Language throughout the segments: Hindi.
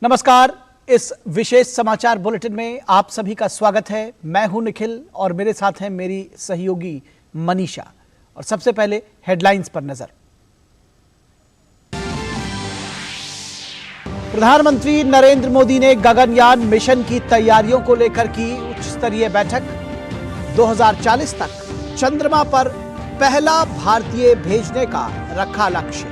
नमस्कार। इस विशेष समाचार बुलेटिन में आप सभी का स्वागत है। मैं हूं निखिल और मेरे साथ हैं मेरी सहयोगी मनीषा। और सबसे पहले हेडलाइंस पर नजर। प्रधानमंत्री नरेंद्र मोदी ने गगनयान मिशन की तैयारियों को लेकर की उच्च स्तरीय बैठक। 2040 तक चंद्रमा पर पहला भारतीय भेजने का रखा लक्ष्य।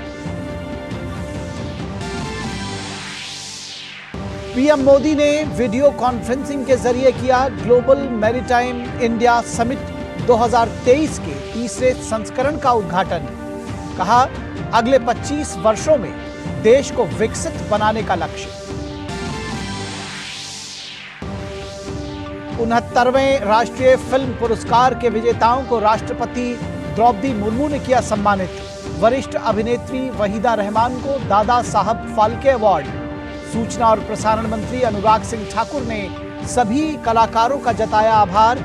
पीएम मोदी ने वीडियो कॉन्फ्रेंसिंग के जरिए किया ग्लोबल मैरीटाइम इंडिया समिट 2023 के तीसरे संस्करण का उद्घाटन। कहा, अगले 25 वर्षों में देश को विकसित बनाने का लक्ष्य। 69वें राष्ट्रीय फिल्म पुरस्कार के विजेताओं को राष्ट्रपति द्रौपदी मुर्मू ने किया सम्मानित। वरिष्ठ अभिनेत्री वहीदा रहमान को दादा साहब फाल्के अवार्ड। सूचना और प्रसारण मंत्री अनुराग सिंह ठाकुर ने सभी कलाकारों का जताया आभार।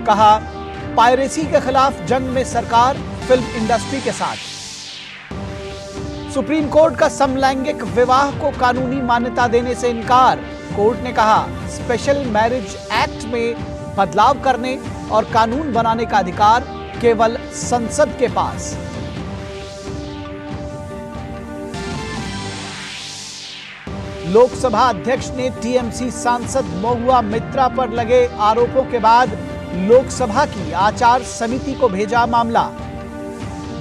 कहा, पायरेसी के खिलाफ जंग में सरकार फिल्म इंडस्ट्री के साथ। सुप्रीम कोर्ट का समलैंगिक विवाह को कानूनी मान्यता देने से इनकार। कोर्ट ने कहा, स्पेशल मैरिज एक्ट में बदलाव करने और कानून बनाने का अधिकार केवल संसद के पास। लोकसभा अध्यक्ष ने टीएमसी सांसद महुआ मित्रा पर लगे आरोपों के बाद लोकसभा की आचार समिति को भेजा मामला।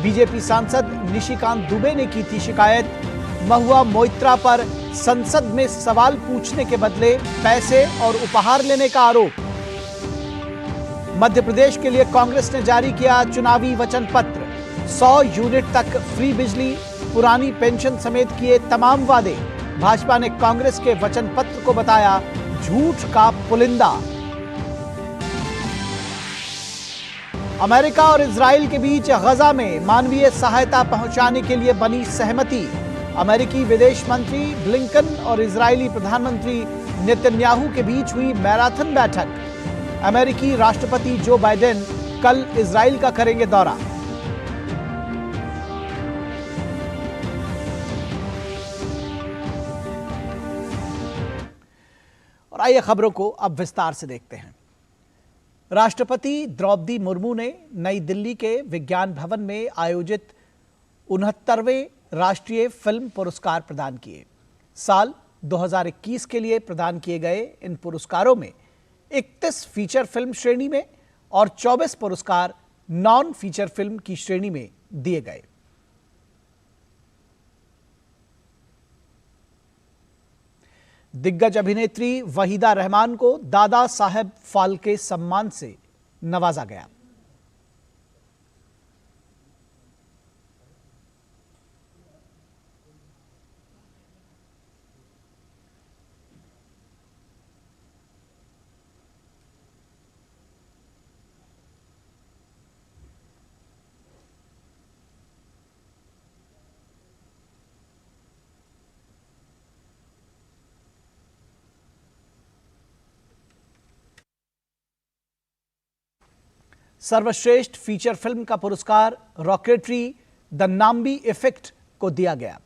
बीजेपी सांसद निशिकांत दुबे ने की थी शिकायत। महुआ मोइत्रा पर संसद में सवाल पूछने के बदले पैसे और उपहार लेने का आरोप। मध्य प्रदेश के लिए कांग्रेस ने जारी किया चुनावी वचन पत्र। 100 यूनिट तक फ्री बिजली, पुरानी पेंशन समेत किए तमाम वादे। भाजपा ने कांग्रेस के वचन पत्र को बताया झूठ का पुलिंदा। अमेरिका और इजराइल के बीच गजा में मानवीय सहायता पहुंचाने के लिए बनी सहमति। अमेरिकी विदेश मंत्री ब्लिंकन और इजरायली प्रधानमंत्री नेतन्याहू के बीच हुई मैराथन बैठक। अमेरिकी राष्ट्रपति जो बाइडेन कल इजराइल का करेंगे दौरा। और आइए खबरों को अब विस्तार से देखते हैं। राष्ट्रपति द्रौपदी मुर्मू ने नई दिल्ली के विज्ञान भवन में आयोजित 69वें राष्ट्रीय फिल्म पुरस्कार प्रदान किए। साल 2021 के लिए प्रदान किए गए इन पुरस्कारों में 31 फीचर फिल्म श्रेणी में और 24 पुरस्कार नॉन फीचर फिल्म की श्रेणी में दिए गए। दिग्गज अभिनेत्री वहीदा रहमान को दादा साहब फाल्के सम्मान से नवाजा गया। सर्वश्रेष्ठ फीचर फिल्म का पुरस्कार रॉकेटरी द नाम्बी इफेक्ट को दिया गया।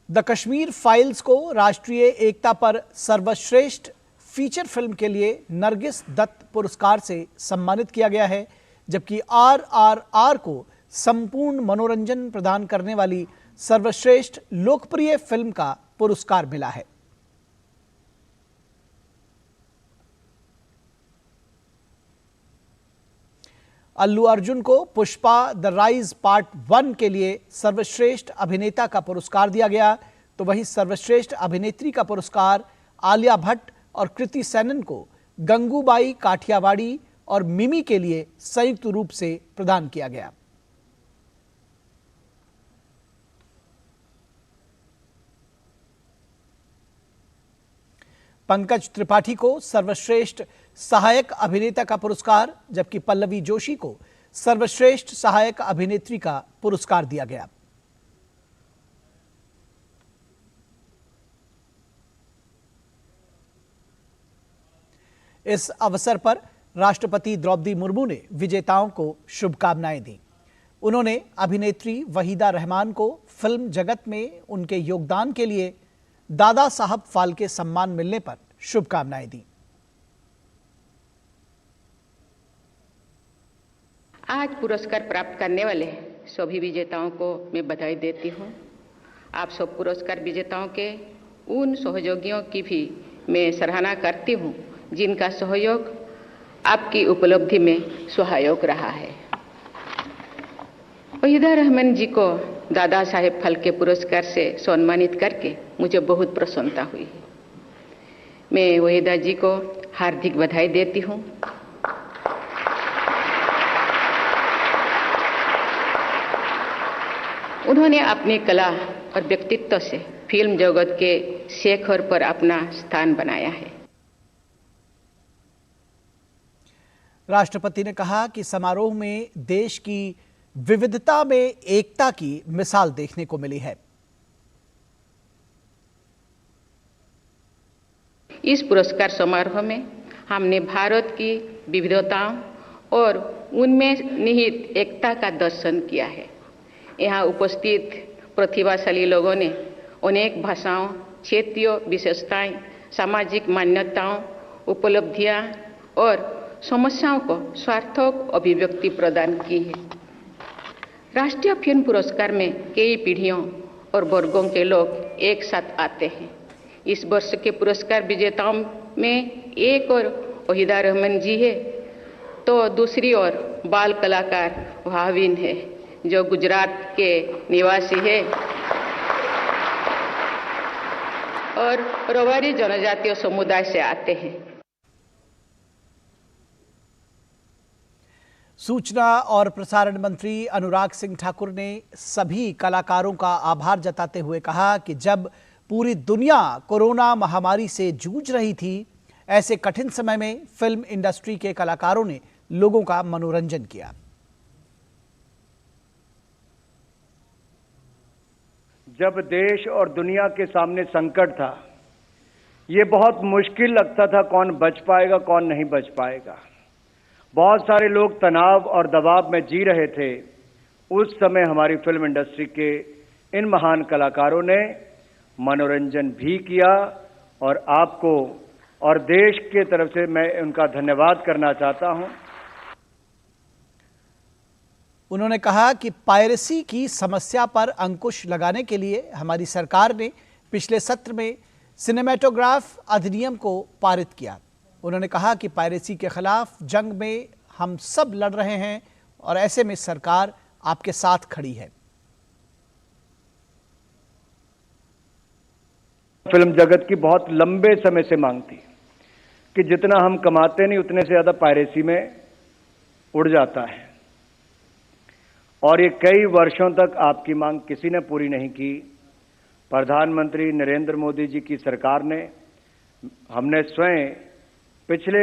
द कश्मीर फाइल्स को राष्ट्रीय एकता पर सर्वश्रेष्ठ फीचर फिल्म के लिए नरगिस दत्त पुरस्कार से सम्मानित किया गया है, जबकि आरआरआर को संपूर्ण मनोरंजन प्रदान करने वाली सर्वश्रेष्ठ लोकप्रिय फिल्म का पुरस्कार मिला है। अल्लू अर्जुन को पुष्पा द राइज पार्ट 1 के लिए सर्वश्रेष्ठ अभिनेता का पुरस्कार दिया गया, तो वहीं सर्वश्रेष्ठ अभिनेत्री का पुरस्कार आलिया भट्ट और कृति सेनन को गंगूबाई काठियावाड़ी और मिमी के लिए संयुक्त रूप से प्रदान किया गया। पंकज त्रिपाठी को सर्वश्रेष्ठ सहायक अभिनेता का पुरस्कार, जबकि पल्लवी जोशी को सर्वश्रेष्ठ सहायक अभिनेत्री का पुरस्कार दिया गया। इस अवसर पर राष्ट्रपति द्रौपदी मुर्मू ने विजेताओं को शुभकामनाएं दी। उन्होंने अभिनेत्री वहीदा रहमान को फिल्म जगत में उनके योगदान के लिए दादा साहब फाल्के सम्मान मिलने पर शुभकामनाएं दी। आज पुरस्कार प्राप्त करने वाले सभी विजेताओं को मैं बधाई देती हूँ। आप सब पुरस्कार विजेताओं के उन सहयोगियों की भी मैं सराहना करती हूँ जिनका सहयोग आपकी उपलब्धि में सहायक रहा है। वहीदा रहमान जी को दादा साहेब फाल्के पुरस्कार से सम्मानित करके मुझे बहुत प्रसन्नता हुई। मैं वहीदा जी को हार्दिक बधाई देती हूँ। उन्होंने अपनी कला और व्यक्तित्व से फिल्म जगत के शिखर पर अपना स्थान बनाया है। राष्ट्रपति ने कहा कि समारोह में देश की विविधता में एकता की मिसाल देखने को मिली है। इस पुरस्कार समारोह में हमने भारत की विविधताओं और उनमें निहित एकता का दर्शन किया है। यहाँ उपस्थित प्रतिभाशाली लोगों ने अनेक भाषाओं, क्षेत्रीय विशेषताएं, सामाजिक मान्यताओं, उपलब्धियां और समस्याओं को सार्थक अभिव्यक्ति प्रदान की है। राष्ट्रीय फिल्म पुरस्कार में कई पीढ़ियों और वर्गों के लोग एक साथ आते हैं। इस वर्ष के पुरस्कार विजेताओं में एक और वहीदा रहमान जी है तो दूसरी ओर बाल कलाकार भाविन है जो गुजरात के निवासी है और रवारी जनजातीय समुदाय से आते हैं। सूचना और प्रसारण मंत्री अनुराग सिंह ठाकुर ने सभी कलाकारों का आभार जताते हुए कहा कि जब पूरी दुनिया कोरोना महामारी से जूझ रही थी, ऐसे कठिन समय में फिल्म इंडस्ट्री के कलाकारों ने लोगों का मनोरंजन किया। जब देश और दुनिया के सामने संकट था, ये बहुत मुश्किल लगता था कौन बच पाएगा कौन नहीं बच पाएगा। बहुत सारे लोग तनाव और दबाव में जी रहे थे। उस समय हमारी फिल्म इंडस्ट्री के इन महान कलाकारों ने मनोरंजन भी किया और आपको और देश के तरफ से मैं उनका धन्यवाद करना चाहता हूं। उन्होंने कहा कि पायरेसी की समस्या पर अंकुश लगाने के लिए हमारी सरकार ने पिछले सत्र में सिनेमेटोग्राफ अधिनियम को पारित किया। उन्होंने कहा कि पायरेसी के खिलाफ जंग में हम सब लड़ रहे हैं और ऐसे में सरकार आपके साथ खड़ी है। फिल्म जगत की बहुत लंबे समय से मांग थी कि जितना हम कमाते नहीं उतने से ज्यादा पायरेसी में उड़ जाता है और ये कई वर्षों तक आपकी मांग किसी ने पूरी नहीं की। प्रधानमंत्री नरेंद्र मोदी जी की सरकार ने, हमने स्वयं पिछले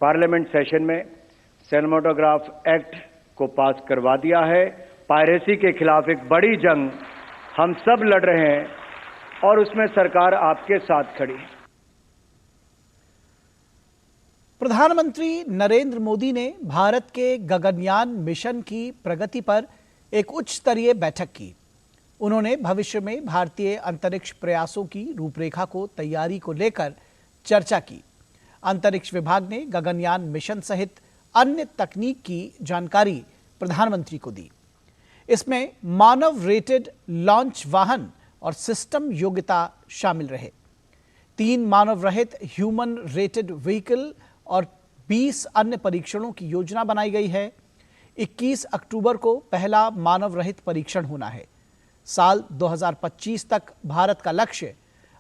पार्लियामेंट सेशन में सिनेमेटोग्राफ एक्ट को पास करवा दिया है। पायरेसी के खिलाफ एक बड़ी जंग हम सब लड़ रहे हैं और उसमें सरकार आपके साथ खड़ी है। प्रधानमंत्री नरेंद्र मोदी ने भारत के गगनयान मिशन की प्रगति पर एक उच्च स्तरीय बैठक की। उन्होंने भविष्य में भारतीय अंतरिक्ष प्रयासों की रूपरेखा को तैयारी को लेकर चर्चा की। अंतरिक्ष विभाग ने गगनयान मिशन सहित अन्य तकनीक की जानकारी प्रधानमंत्री को दी। इसमें मानव रेटेड लॉन्च वाहन और सिस्टम योग्यता शामिल रहे। 3 मानव रहित ह्यूमन रेटेड व्हीकल और 20 अन्य परीक्षणों की योजना बनाई गई है। 21 अक्टूबर को पहला मानव रहित परीक्षण होना है। साल 2025 तक भारत का लक्ष्य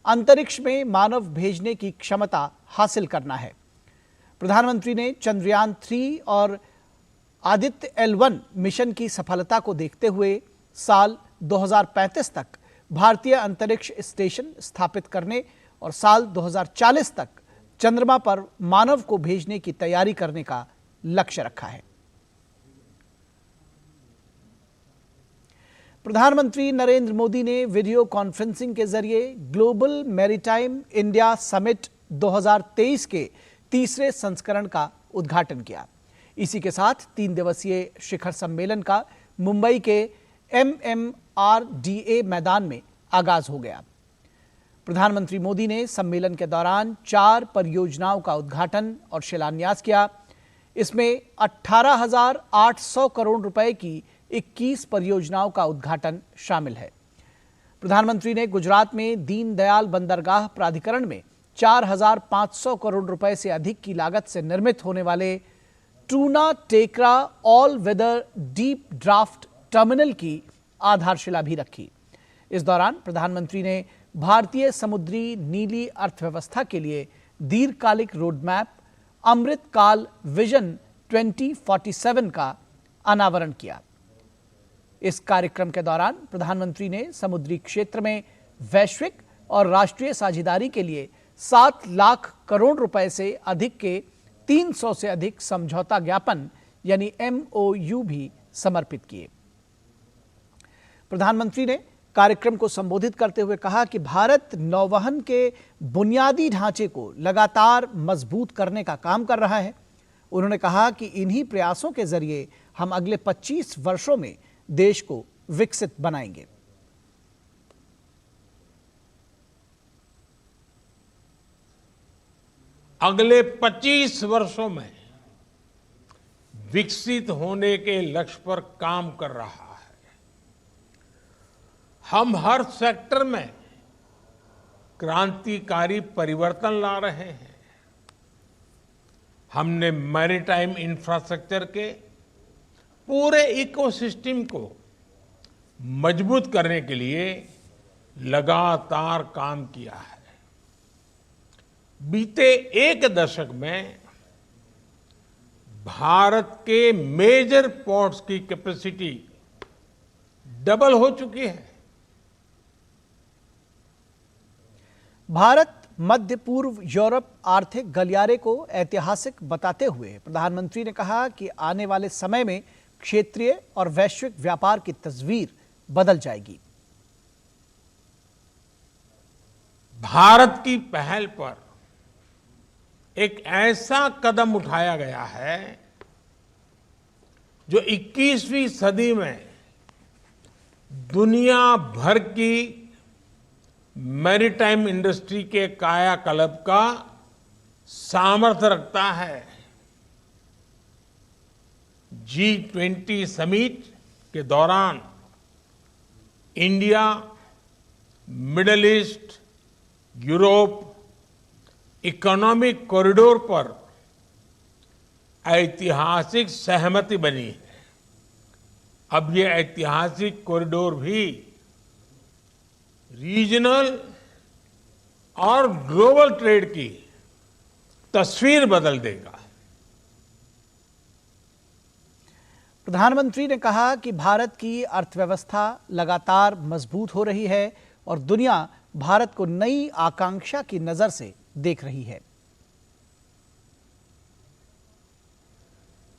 अंतरिक्ष में मानव भेजने की क्षमता हासिल करना है। प्रधानमंत्री ने चंद्रयान 3 और आदित्य L1 मिशन की सफलता को देखते हुए साल 2035 तक भारतीय अंतरिक्ष स्टेशन स्थापित करने और साल 2040 तक चंद्रमा पर मानव को भेजने की तैयारी करने का लक्ष्य रखा है। प्रधानमंत्री नरेंद्र मोदी ने वीडियो कॉन्फ्रेंसिंग के जरिए ग्लोबल मैरीटाइम इंडिया समिट 2023 के तीसरे संस्करण का उद्घाटन किया। इसी के साथ 3 दिवसीय शिखर सम्मेलन का मुंबई के MMRDA मैदान में आगाज हो गया। प्रधानमंत्री मोदी ने सम्मेलन के दौरान 4 परियोजनाओं का उद्घाटन और शिलान्यास किया। इसमें 18,800 करोड़ रुपए की 21 परियोजनाओं का उद्घाटन शामिल है। प्रधानमंत्री ने गुजरात में दीनदयाल बंदरगाह प्राधिकरण में 4,500 करोड़ रुपए से अधिक की लागत से निर्मित होने वाले Tuna Tekra all weather deep draft terminal की आधारशिला भी रखी। इस दौरान प्रधानमंत्री ने भारतीय समुद्री नीली अर्थव्यवस्था के लिए दीर्घकालिक रोडमैप अमृत काल विजन 2047 का अनावरण किया। इस कार्यक्रम के दौरान प्रधानमंत्री ने समुद्री क्षेत्र में वैश्विक और राष्ट्रीय साझेदारी के लिए 7 लाख करोड़ रुपए से अधिक के 300 से अधिक समझौता ज्ञापन यानी MOU भी समर्पित किए। प्रधानमंत्री ने कार्यक्रम को संबोधित करते हुए कहा कि भारत नौवहन के बुनियादी ढांचे को लगातार मजबूत करने का काम कर रहा है। उन्होंने कहा कि इन्हीं प्रयासों के जरिए हम अगले 25 वर्षों में देश को विकसित बनाएंगे। अगले 25 वर्षों में विकसित होने के लक्ष्य पर काम कर रहा है। हम हर सेक्टर में क्रांतिकारी परिवर्तन ला रहे हैं। हमने मैरीटाइम इंफ्रास्ट्रक्चर के पूरे इकोसिस्टम को मजबूत करने के लिए लगातार काम किया है। बीते 1 दशक में भारत के मेजर पोर्ट्स की कैपेसिटी डबल हो चुकी है। भारत मध्य पूर्व यूरोप आर्थिक गलियारे को ऐतिहासिक बताते हुए प्रधानमंत्री ने कहा कि आने वाले समय में क्षेत्रीय और वैश्विक व्यापार की तस्वीर बदल जाएगी। भारत की पहल पर एक ऐसा कदम उठाया गया है जो 21वीं सदी में दुनिया भर की मैरीटाइम इंडस्ट्री के कायाकल्प का सामर्थ्य रखता है। G20 समिट के दौरान India, middle east, Europe economic corridor पर ऐतिहासिक सहमति बनी है। अब ये ऐतिहासिक कॉरिडोर भी रीजनल और ग्लोबल ट्रेड की तस्वीर बदल देगा। प्रधानमंत्री ने कहा कि भारत की अर्थव्यवस्था लगातार मजबूत हो रही है और दुनिया भारत को नई आकांक्षा की नजर से देख रही है।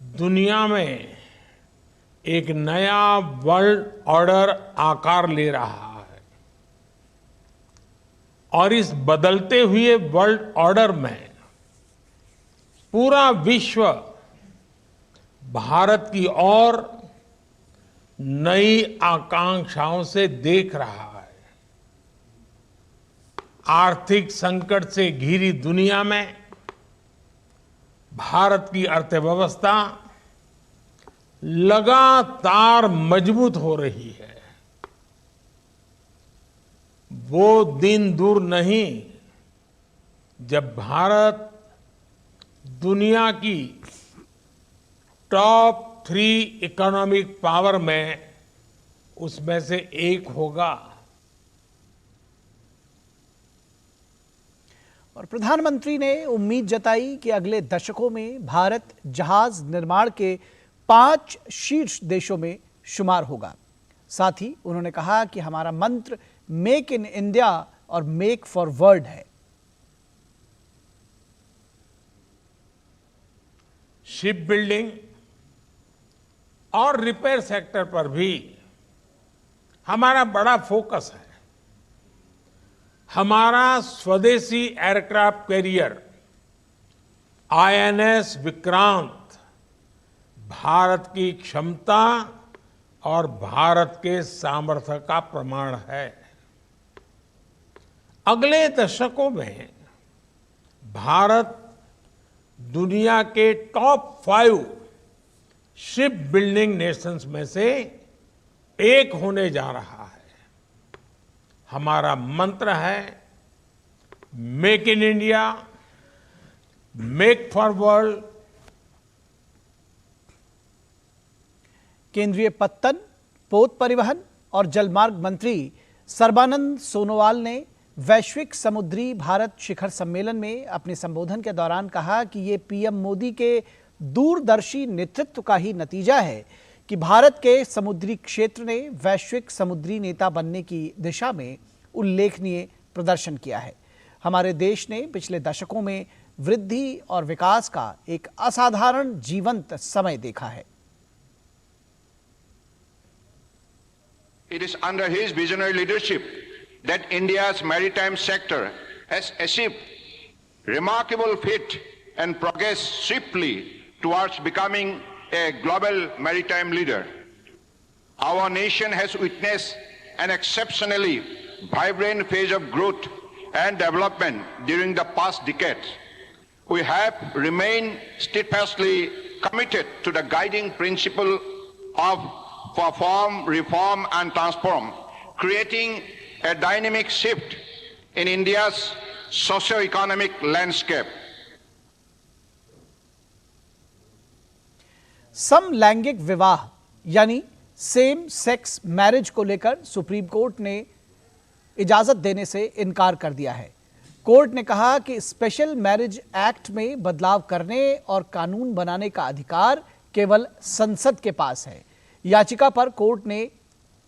दुनिया में एक नया वर्ल्ड ऑर्डर आकार ले रहा है और इस बदलते हुए वर्ल्ड ऑर्डर में पूरा विश्व भारत की ओर नई आकांक्षाओं से देख रहा है। आर्थिक संकट से घिरी दुनिया में भारत की अर्थव्यवस्था लगातार मजबूत हो रही है। वो दिन दूर नहीं जब भारत दुनिया की टॉप 3 इकोनॉमिक पावर में उसमें से एक होगा। और प्रधानमंत्री ने उम्मीद जताई कि अगले दशकों में भारत जहाज निर्माण के 5 शीर्ष देशों में शुमार होगा। साथ ही उन्होंने कहा कि हमारा मंत्र मेक इन इंडिया और मेक फॉर वर्ल्ड है। शिप बिल्डिंग और रिपेयर सेक्टर पर भी हमारा बड़ा फोकस है। हमारा स्वदेशी aircraft carrier INS Vikrant Bharat की क्षमता और भारत के सामर्थ्य का प्रमाण है। अगले दशकों में भारत दुनिया के टॉप 5 शिप बिल्डिंग नेशंस में से एक होने जा रहा है। हमारा मंत्र है make in India, make for world. केंद्रीय पत्तन, पोत परिवहन और जलमार्ग मंत्री सर्बानंद सोनोवाल ने वैश्विक समुद्री भारत शिखर सम्मेलन में अपने संबोधन के दौरान कहा कि ये पीएम मोदी के दूरदर्शी नेतृत्व का ही नतीजा है कि भारत के समुद्री क्षेत्र ने वैश्विक समुद्री नेता बनने की दिशा में उल्लेखनीय प्रदर्शन किया है। हमारे देश ने पिछले दशकों में वृद्धि और विकास का एक असाधारण जीवंत समय देखा है। It is under his visionary leadership that India's maritime sector has achieved remarkable feat and progress swiftly towards becoming a global maritime leader. Our nation has witnessed an exceptionally vibrant phase of growth and development during the past decades. We have remained steadfastly committed to the guiding principle of perform, reform and transform, creating a dynamic shift in India's socio-economic landscape. समलैंगिक विवाह यानी सेम सेक्स मैरिज को लेकर सुप्रीम कोर्ट ने इजाजत देने से इनकार कर दिया है। कोर्ट ने कहा कि स्पेशल मैरिज एक्ट में बदलाव करने और कानून बनाने का अधिकार केवल संसद के पास है। याचिका पर कोर्ट ने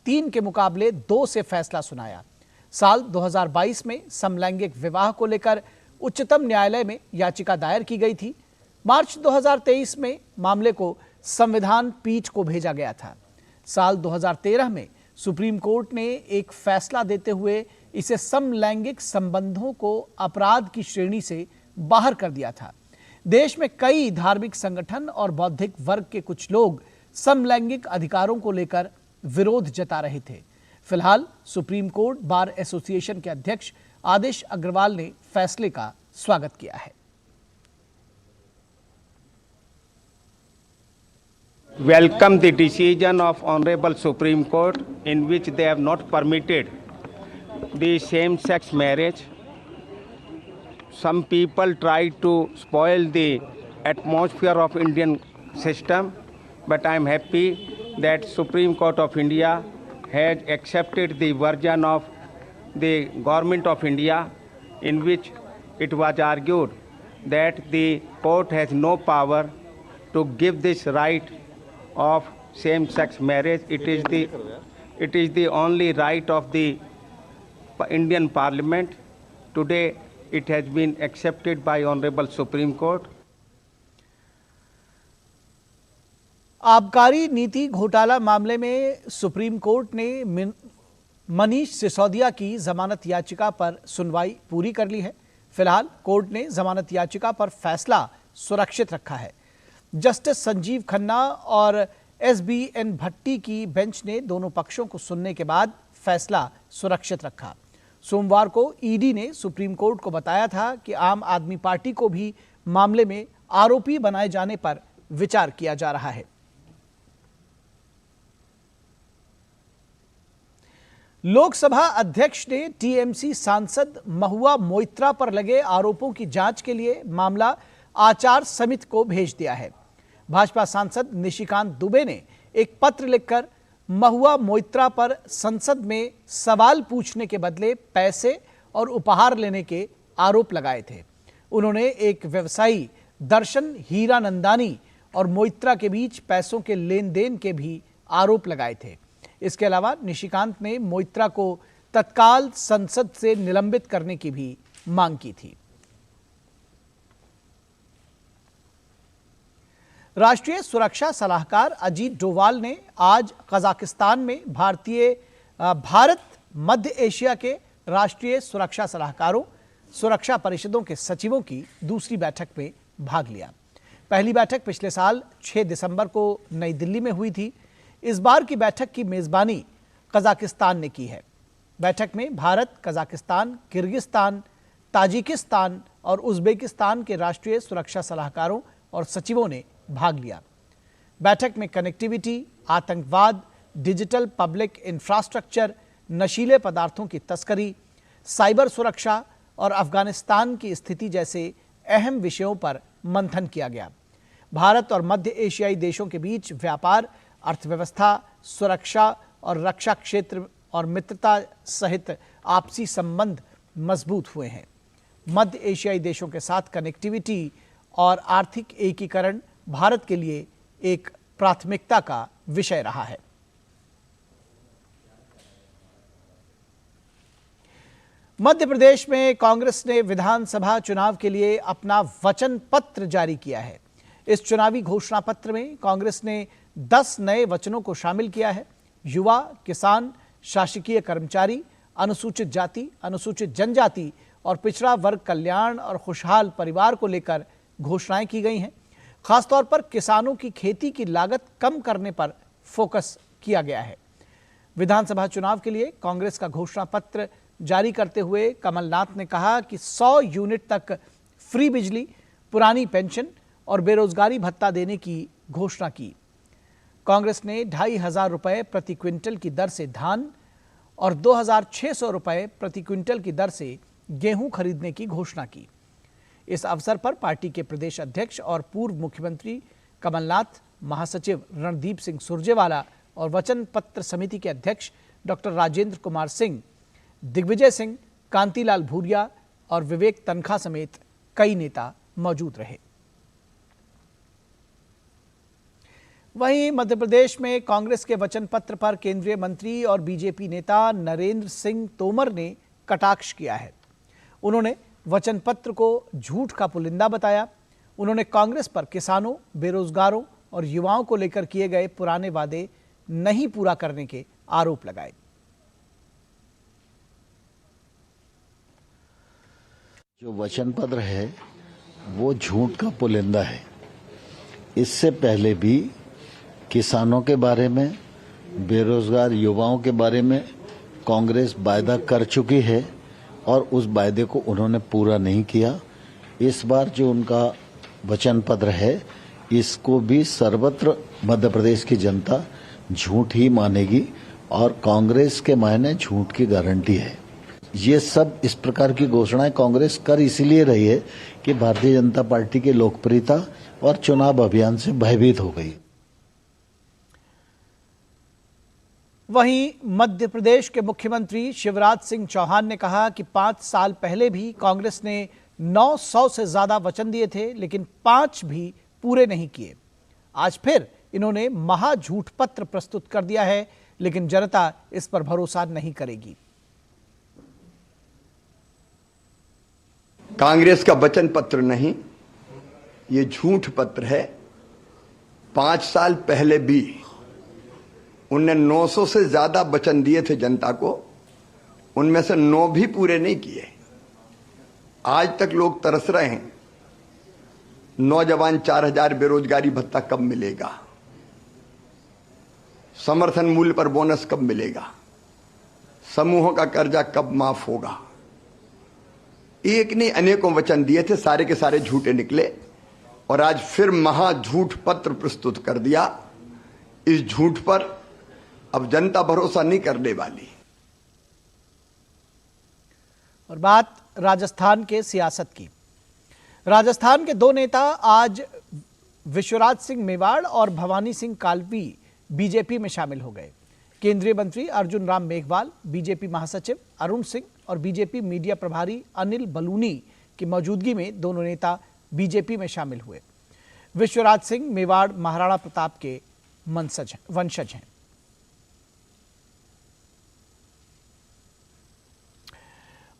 3 के मुकाबले 2 से फैसला सुनाया। साल 2022 में समलैंगिक विवाह को लेकर उच्चतम न्यायालय में याचिका दायर की गई थी। मार्च 2023 में मामले को संविधान पीठ को भेजा गया था। साल 2013 में सुप्रीम कोर्ट ने एक फैसला देते हुए इसे समलैंगिक संबंधों को अपराध की श्रेणी से बाहर कर दिया था। देश में कई धार्मिक संगठन और बौद्धिक वर्ग के कुछ लोग समलैंगिक अधिकारों को लेकर विरोध जता रहे थे। फिलहाल सुप्रीम कोर्ट बार एसोसिएशन के अध्यक्ष आदेश अग्रवाल ने फैसले का स्वागत किया है। Welcome the decision of Honorable Supreme Court in which they have not permitted the same-sex marriage. Some people try to spoil the atmosphere of Indian system, but I am happy that Supreme Court of India has accepted the version of the Government of India in which it was argued that the court has no power to give this right of same-sex marriage. It is the only right of the Indian Parliament. Today it has been accepted by Honorable Supreme Court. आबकारी नीति घोटाला मामले में सुप्रीम कोर्ट ने मनीष सिसोदिया की जमानत याचिका पर सुनवाई पूरी कर ली है। फिलहाल कोर्ट ने जमानत याचिका पर फैसला सुरक्षित रखा है। जस्टिस संजीव खन्ना और एसबीएन भट्टी की बेंच ने दोनों पक्षों को सुनने के बाद फैसला सुरक्षित रखा। सोमवार को ईडी ने सुप्रीम कोर्ट को बताया था कि आम आदमी पार्टी को भी मामले में आरोपी बनाए जाने पर विचार किया जा रहा है। लोकसभा अध्यक्ष ने टीएमसी सांसद महुआ मोइत्रा पर लगे आरोपों की जांच के लिए मामला आचार समिति को भेज दिया है। भाजपा सांसद निशिकांत दुबे ने एक पत्र लिखकर महुआ मोइत्रा पर संसद में सवाल पूछने के बदले पैसे और उपहार लेने के आरोप लगाए थे। उन्होंने एक व्यवसायी दर्शन हीरानंदानी और मोइत्रा के बीच पैसों के लेन देन के भी आरोप लगाए थे। इसके अलावा निशिकांत ने मोइत्रा को तत्काल संसद से निलंबित करने की भी मांग की थी। राष्ट्रीय सुरक्षा सलाहकार अजीत डोवाल ने आज कजाकिस्तान में भारत मध्य एशिया के राष्ट्रीय सुरक्षा सलाहकारों, सुरक्षा परिषदों के सचिवों की दूसरी बैठक में भाग लिया। पहली बैठक पिछले साल 6 दिसंबर को नई दिल्ली में हुई थी। इस बार की बैठक की मेजबानी कजाकिस्तान ने की है। बैठक में भारत, कजाकिस्तान, किर्गिस्तान, ताजिकिस्तान और उज्बेकिस्तान के राष्ट्रीय सुरक्षा सलाहकारों और सचिवों ने भाग लिया। बैठक में कनेक्टिविटी, आतंकवाद, डिजिटल पब्लिक इंफ्रास्ट्रक्चर, नशीले पदार्थों की तस्करी, साइबर सुरक्षा और अफगानिस्तान की स्थिति जैसे अहम विषयों पर मंथन किया गया। भारत और मध्य एशियाई देशों के बीच व्यापार, अर्थव्यवस्था, सुरक्षा और रक्षा क्षेत्र और मित्रता सहित आपसी संबंध मजबूत हुए हैं। मध्य एशियाई देशों के साथ कनेक्टिविटी और आर्थिक एकीकरण भारत के लिए एक प्राथमिकता का विषय रहा है। मध्य प्रदेश में कांग्रेस ने विधानसभा चुनाव के लिए अपना वचन पत्र जारी किया है। इस चुनावी घोषणा पत्र में कांग्रेस ने 10 नए वचनों को शामिल किया है। युवा, किसान, शासकीय कर्मचारी, अनुसूचित जाति, अनुसूचित जनजाति और पिछड़ा वर्ग कल्याण और खुशहाल परिवार को लेकर घोषणाएं की गई हैं। खासतौर पर किसानों की खेती की लागत कम करने पर फोकस किया गया है। विधानसभा चुनाव के लिए कांग्रेस का घोषणा पत्र जारी करते हुए कमलनाथ ने कहा कि 100 यूनिट तक फ्री बिजली, पुरानी पेंशन और बेरोजगारी भत्ता देने की घोषणा की। कांग्रेस ने 2,500 रुपये प्रति क्विंटल की दर से धान और 2,600 रुपये प्रति क्विंटल की दर से गेहूं खरीदने की घोषणा की। इस अवसर पर पार्टी के प्रदेश अध्यक्ष और पूर्व मुख्यमंत्री कमलनाथ, महासचिव रणदीप सिंह सुरजेवाला और वचन पत्र समिति के अध्यक्ष डॉक्टर राजेंद्र कुमार सिंह, दिग्विजय सिंह, कांतिलाल भूरिया और विवेक तनखा समेत कई नेता मौजूद रहे। वहीं मध्य प्रदेश में कांग्रेस के वचन पत्र पर केंद्रीय मंत्री और बीजेपी नेता नरेंद्र सिंह तोमर ने कटाक्ष किया है। उन्होंने वचन पत्र को झूठ का पुलिंदा बताया। उन्होंने कांग्रेस पर किसानों, बेरोजगारों और युवाओं को लेकर किए गए पुराने वादे नहीं पूरा करने के आरोप लगाए। जो वचन पत्र है वो झूठ का पुलिंदा है। इससे पहले भी किसानों के बारे में, बेरोजगार युवाओं के बारे में कांग्रेस वायदा कर चुकी है और उस वायदे को उन्होंने पूरा नहीं किया। इस बार जो उनका वचन पत्र है इसको भी सर्वत्र मध्य प्रदेश की जनता झूठ ही मानेगी और कांग्रेस के मायने झूठ की गारंटी है। ये सब इस प्रकार की घोषणाएं कांग्रेस कर इसलिए रही है कि भारतीय जनता पार्टी की लोकप्रियता और चुनाव अभियान से भयभीत हो गई। वहीं मध्य प्रदेश के मुख्यमंत्री शिवराज सिंह चौहान ने कहा कि 5 साल पहले भी कांग्रेस ने 900 से ज्यादा वचन दिए थे, लेकिन 5 भी पूरे नहीं किए। आज फिर इन्होंने महा झूठ पत्र प्रस्तुत कर दिया है, लेकिन जनता इस पर भरोसा नहीं करेगी। कांग्रेस का वचन पत्र नहीं, ये झूठ पत्र है। 5 साल पहले भी उनने 900 से ज्यादा वचन दिए थे जनता को, उनमें से 9 भी पूरे नहीं किए। आज तक लोग तरस रहे हैं, नौजवान 4,000 बेरोजगारी भत्ता कब मिलेगा, समर्थन मूल्य पर बोनस कब मिलेगा, समूहों का कर्जा कब माफ होगा। एक नहीं अनेकों वचन दिए थे, सारे के सारे झूठे निकले और आज फिर महा झूठ पत्र प्रस्तुत कर दिया। इस झूठ पर अब जनता भरोसा नहीं करने वाली। और बात राजस्थान के सियासत की। राजस्थान के 2 नेता आज विश्वराज सिंह मेवाड़ और भवानी सिंह कालपी बीजेपी में शामिल हो गए। केंद्रीय मंत्री अर्जुन राम मेघवाल, बीजेपी महासचिव अरुण सिंह और बीजेपी मीडिया प्रभारी अनिल बलूनी की मौजूदगी में दोनों नेता बीजेपी में शामिल हुए। विश्वराज सिंह मेवाड़ महाराणा प्रताप के वंशज हैं।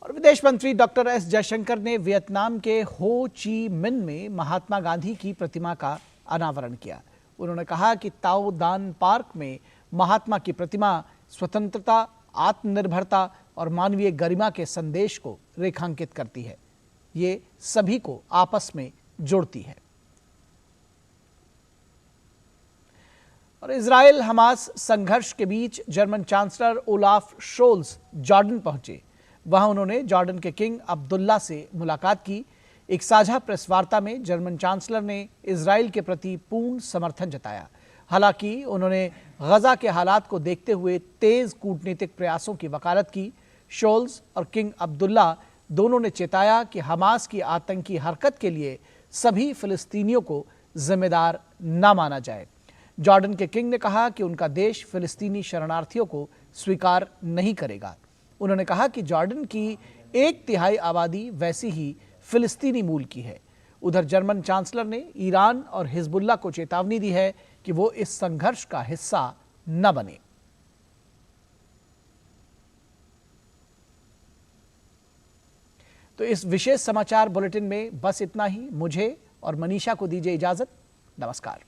और विदेश मंत्री डॉक्टर एस जयशंकर ने वियतनाम के हो ची मिन में महात्मा गांधी की प्रतिमा का अनावरण किया। उन्होंने कहा कि ताओ दान पार्क में महात्मा की प्रतिमा स्वतंत्रता, आत्मनिर्भरता और मानवीय गरिमा के संदेश को रेखांकित करती है। ये सभी को आपस में जोड़ती है। और इजराइल हमास संघर्ष के बीच German chancellor Olaf Scholz Jordan पहुंचे। वहां उन्होंने जॉर्डन के किंग अब्दुल्ला से मुलाकात की। एक साझा प्रेस वार्ता में जर्मन चांसलर ने इजराइल के प्रति पूर्ण समर्थन जताया। हालांकि उन्होंने गजा के हालात को देखते हुए तेज कूटनीतिक प्रयासों की वकालत की। शोल्स और किंग अब्दुल्ला दोनों ने चेताया कि हमास की आतंकी हरकत के लिए सभी फिलिस्तीनियों को जिम्मेदार न माना जाए। जॉर्डन के किंग ने कहा कि उनका देश फिलिस्तीनी शरणार्थियों को स्वीकार नहीं करेगा। उन्होंने कहा कि जॉर्डन की 1/3 आबादी वैसी ही फिलिस्तीनी मूल की है। उधर जर्मन चांसलर ने ईरान और हिजबुल्ला को चेतावनी दी है कि वो इस संघर्ष का हिस्सा न बने। तो इस विशेष समाचार बुलेटिन में बस इतना ही। मुझे और मनीषा को दीजिए इजाजत। नमस्कार।